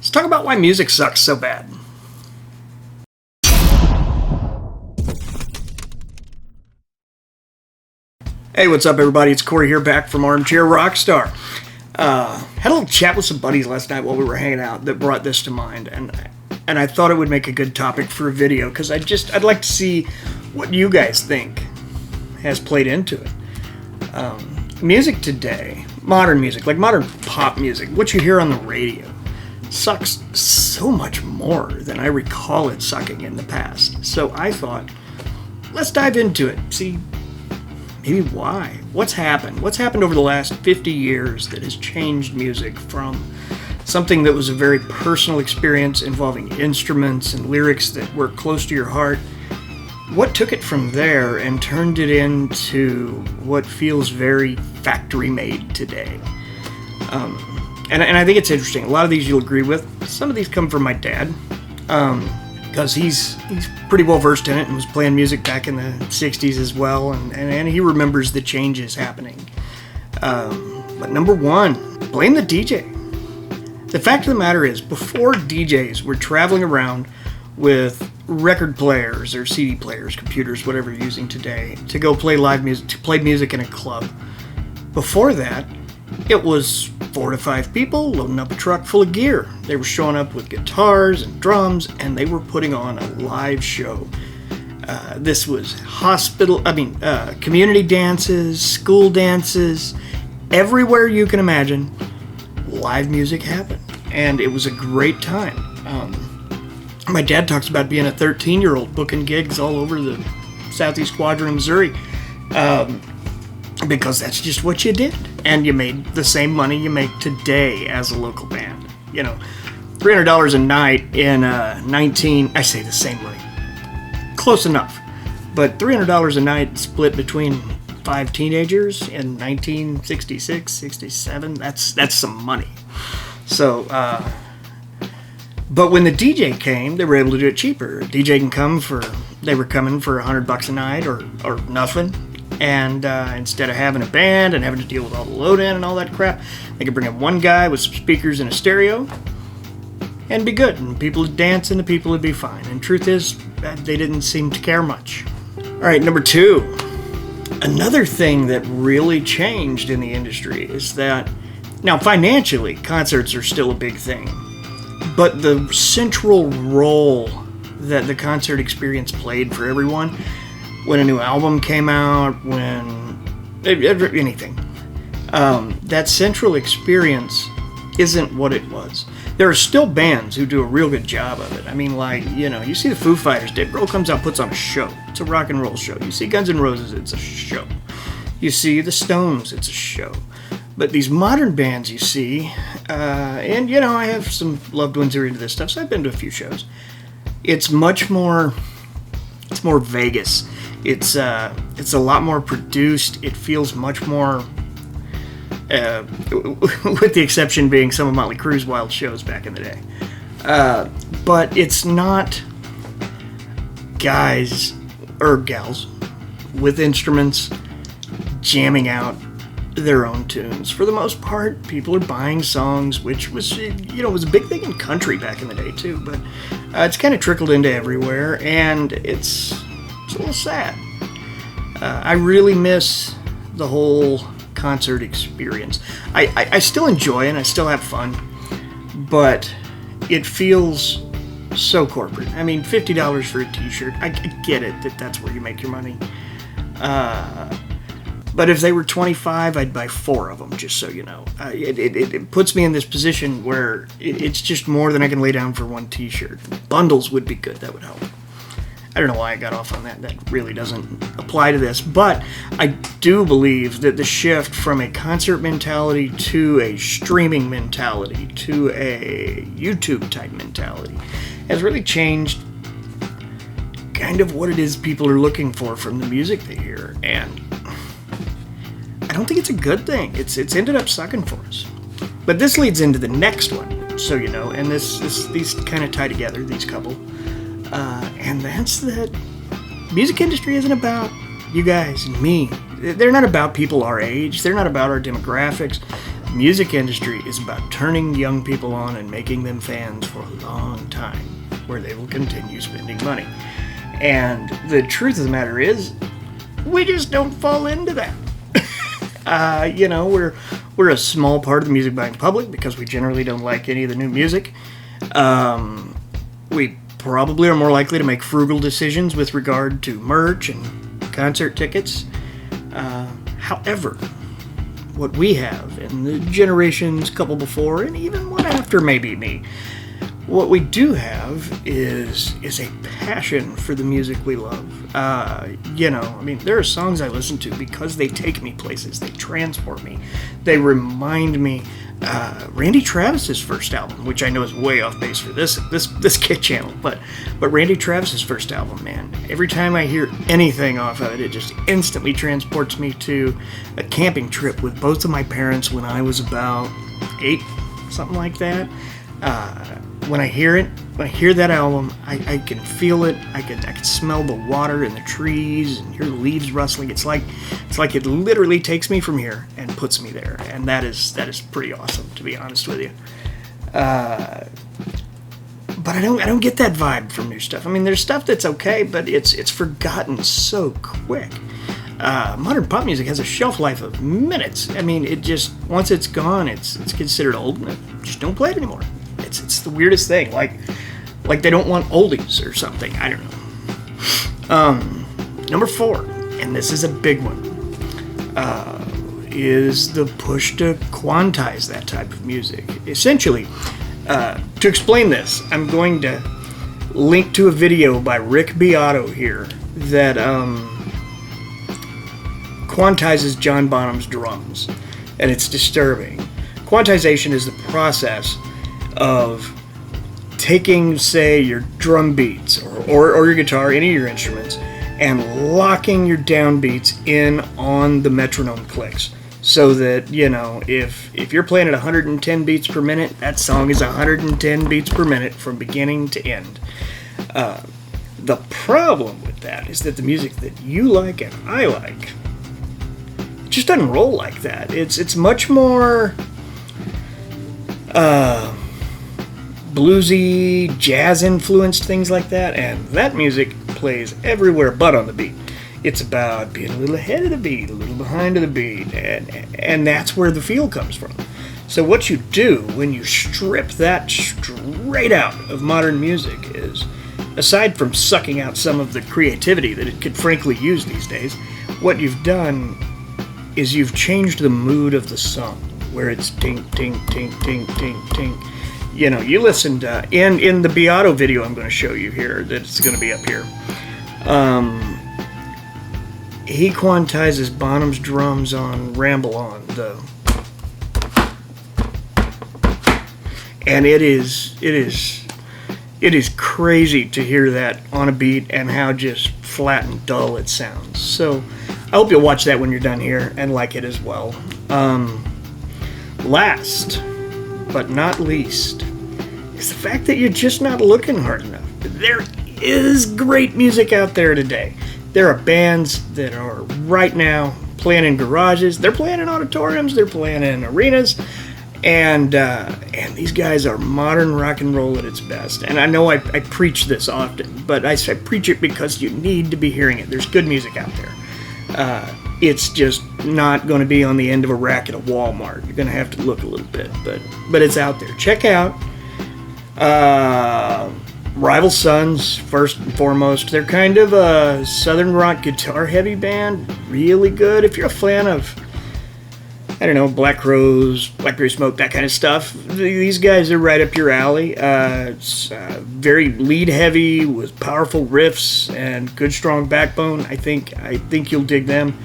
Let's talk about why music sucks so bad. Hey, what's up, everybody? It's Corey here, back from Armchair, Rockstar. Had a little chat with some buddies last night while we were hanging out that brought this to mind, and I thought it would make a good topic for a video because I'd like to see what you guys think has played into it. Music today, modern music, like modern pop music, what you hear on the radio, sucks so much more than I recall it sucking in the past. So I thought, let's dive into it, see maybe why. What's happened? What's happened over the last 50 years that has changed music from something that was a very personal experience involving instruments and lyrics that were close to your heart? What took it from there and turned it into what feels very factory-made today? And I think it's interesting. A lot of these you'll agree with. Some of these come from my dad, because he's pretty well versed in it and was playing music back in the 60s as well, and he remembers the changes happening. But number one, blame the DJ. The fact of the matter is, before DJs were traveling around with record players or CD players, computers, whatever you're using today, to go play live music, to play music in a club, before that, it was 4 to 5 people loading up a truck full of gear. They were showing up with guitars and drums, and they were putting on a live show. This was community dances, school dances, everywhere you can imagine, live music happened, and it was a great time. My dad talks about being a 13-year-old booking gigs all over the southeast quadrant of Missouri, because that's just what you did, and you made the same money you make today as a local band. You know, $300 a night in I say the same money, close enough, but $300 a night split between 5 teenagers in 1966, 67, that's some money. So, but when the DJ came, they were able to do it cheaper. A DJ they were coming for $100 a night or nothing. And instead of having a band and having to deal with all the load-in and all that crap, they could bring in one guy with some speakers and a stereo and be good. And people would dance and the people would be fine. And truth is, they didn't seem to care much. All right, number 2. Another thing that really changed in the industry is that, now financially, concerts are still a big thing. But the central role that the concert experience played for everyone, when a new album came out, when anything, that central experience isn't what it was. There are still bands who do a real good job of it. I mean, like, you see the Foo Fighters, Dave Grohl comes out, puts on a show. It's a rock and roll show. You see Guns N' Roses, it's a show. You see the Stones, it's a show. But these modern bands you see, and I have some loved ones who are into this stuff, so I've been to a few shows. It's more Vegas. It's a lot more produced. It feels much more, with the exception being some of Motley Crue's wild shows back in the day. But it's not guys or gals with instruments jamming out their own tunes. For the most part, people are buying songs, which was, was a big thing in country back in the day too, but it's kind of trickled into everywhere, and it's a little sad. I really miss the whole concert experience. I still enjoy it, and I still have fun, but it feels so corporate. I mean, $50 for a t-shirt, I get it that's where you make your money. But if they were 25, I'd buy 4 of them, just so you know. It puts me in this position where it's just more than I can lay down for one t-shirt. Bundles would be good. That would help. I don't know why I got off on that. That really doesn't apply to this. But I do believe that the shift from a concert mentality to a streaming mentality to a YouTube-type mentality has really changed kind of what it is people are looking for from the music they hear. And I don't think it's a good thing. It's ended up sucking for us. But this leads into the next one, so you know, and these kind of tie together, these couple. And that's that music industry isn't about you guys and me. They're not about people our age. They're not about our demographics. The music industry is about turning young people on and making them fans for a long time, where they will continue spending money. And the truth of the matter is, we just don't fall into that. We're a small part of the music buying public because we generally don't like any of the new music. We probably are more likely to make frugal decisions with regard to merch and concert tickets. However, what we have, and the generations couple before, and even one after maybe me, what we do have is a passion for the music we love. There are songs I listen to because they take me places, they transport me, they remind me. Randy Travis's first album, which I know is way off base for this Kit channel, but Randy Travis's first album, man, every time I hear anything off of it, it just instantly transports me to a camping trip with both of my parents when I was about 8, something like that. When I hear that album, I can feel it. I can smell the water and the trees and hear the leaves rustling. It's like it literally takes me from here and puts me there, and that is pretty awesome, to be honest with you. But I don't get that vibe from new stuff. I mean, there's stuff that's okay, but it's forgotten so quick. Modern pop music has a shelf life of minutes. I mean, it just, once it's gone, it's considered old, and just don't play it anymore. It's the weirdest thing, like they don't want oldies or something. I don't know. Number 4, and this is a big one, is the push to quantize that type of music. Essentially, to explain this, I'm going to link to a video by Rick Beato here that quantizes John Bonham's drums, and it's disturbing. Quantization is the process of taking, say, your drum beats or your guitar, any of your instruments, and locking your downbeats in on the metronome clicks, so that, if you're playing at 110 beats per minute, that song is 110 beats per minute from beginning to end. The problem with that is that the music that you like and I like just doesn't roll like that. It's much more bluesy, jazz-influenced, things like that, and that music plays everywhere but on the beat. It's about being a little ahead of the beat, a little behind of the beat, and that's where the feel comes from. So what you do when you strip that straight out of modern music is, aside from sucking out some of the creativity that it could frankly use these days, what you've done is you've changed the mood of the song, where it's tink, tink, tink, tink, tink, tink. You listened in the Beato video I'm going to show you here, that's going to be up here. He quantizes Bonham's drums on Ramble On, and it is crazy to hear that on a beat and how just flat and dull it sounds. So I hope you'll watch that when you're done here and like it as well. Last but not least is the fact that you're just not looking hard enough. There is great music out there today. There are bands that are right now playing in garages, they're playing in auditoriums, they're playing in arenas, and these guys are modern rock and roll at its best. And I know I preach this often, but I preach it because you need to be hearing it. There's good music out there. It's just not going to be on the end of a rack at a Walmart. You're going to have to look a little bit, but it's out there. Check out Rival Sons, first and foremost. They're kind of a southern rock guitar heavy band. Really good. If you're a fan of, I don't know, Black Crowes, Blackberry Smoke, that kind of stuff, these guys are right up your alley. It's very lead heavy with powerful riffs and good strong backbone. I think you'll dig them.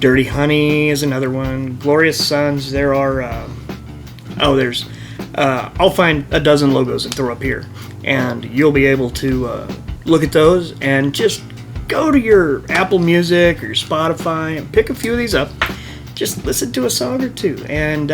Dirty Honey is another one. Glorious Sons. There are I'll find a dozen logos and throw up here, and you'll be able to look at those and just go to your Apple Music or your Spotify and pick a few of these up. Just listen to a song or two, and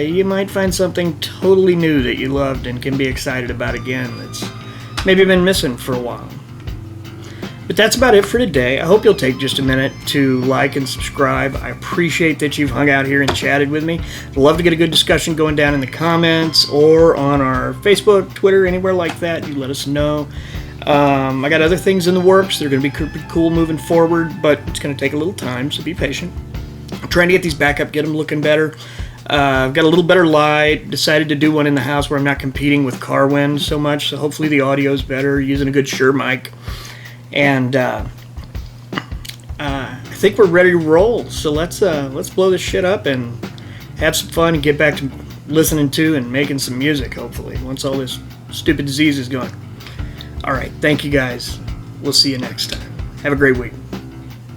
you might find something totally new that you loved and can be excited about again that's maybe been missing for a while. But that's about it for today. I hope you'll take just a minute to like and subscribe. I appreciate that you've hung out here and chatted with me. I'd love to get a good discussion going down in the comments or on our Facebook, Twitter, anywhere like that. You let us know. I got other things in the works. They're going to be pretty cool moving forward, but it's going to take a little time, so be patient. I'm trying to get these back up, get them looking better. I've got a little better light. Decided to do one in the house where I'm not competing with car wind so much, so hopefully the audio's better, using a good Shure mic. And I think we're ready to roll. So let's blow this shit up and have some fun and get back to listening to and making some music, hopefully, once all this stupid disease is gone. All right, thank you guys. We'll see you next time. Have a great week.